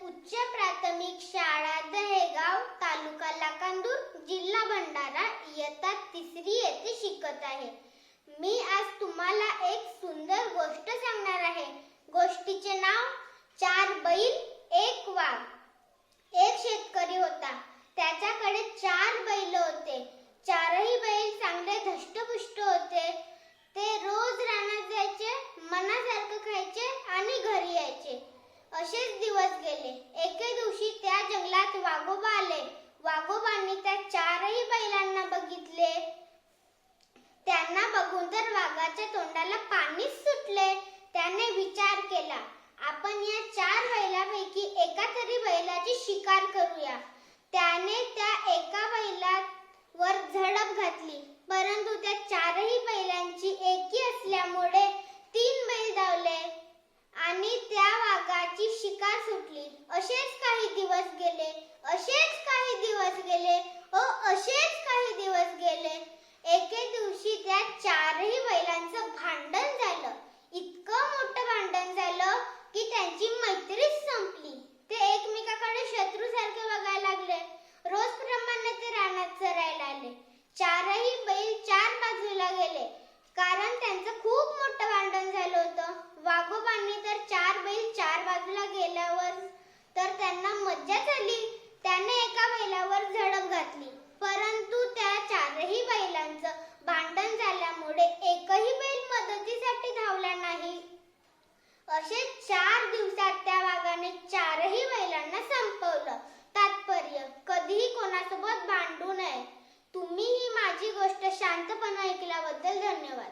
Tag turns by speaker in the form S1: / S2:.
S1: उच्च प्राथमिक शाळा दहेगाव, तालुका लाखांदूर, जिल्हा भंडारा, इयत्ता 3री येथे शिकत आहे. मी आज तुम्हाला एक सुंदर गोष्ट सांगणार आहे. गोष्टीचे नाव 4 बैल, 1 वाघ. एक शेतकरी होता. त्याच्याकडे 4 बैल होते. 4ही बैल चांगले धष्टपुष्ट होते. ते रोज रानात जायचे, मनासारखं खायचे आणि घरी यायचे. असेच दिवस गेले. एके दिवशी त्या जंगलात वाघोबा आले. वाघोबांनी त्या 4ही बैलांना बघितले. त्यांना बघून तर वाघाच्या तोंडाला पाणीच सुटले. त्याने विचार केला, आपण या 4 बैलांपैकी एका तरी बैलाची शिकार करूया. त्याने त्या एका बैलावर झडप घातली, परंतु त्या 4ही बैलांची एकी असल्यामुळे 3 बैल धावले आणि त्या वाघाची शिकार सुटली. असेच काही दिवस गेले. असेच काही दिवस गेले. असेच काही दिवस गेले. एके दिवशी त्या 4ही बैलांचं भांडण झालं. इतकं मोठं भांडण झालं की त्यांची मैत्रीच संपली. ते एकमेकाकडे शत्रूसारखे बघायला लागले. रोजप्रमाणे ते रानात चरायला आले. 4ही बैल 4 बाजूला गेले, कारण त्यांचं खूप मोठं भांडण झालं होतं. वाघोबांनी तर 4 बैल 4 बाजूला गेल्यावर तर त्यांना मज्जा झाली. त्याने एका बैलावर झडप घातली, परंतु त्या 4ही बैलांचं भांडण झाल्यामुळे एकही बैल मदतीसाठी धावला नाही. असे 4 दिवसात त्या वाघाने 4ही बैलांना संपवलं. तात्पर्य, कधीही कोणासोबत भांडू नये. तुम्ही ही माझी गोष्ट शांतपणे ऐकल्याबद्दल धन्यवाद.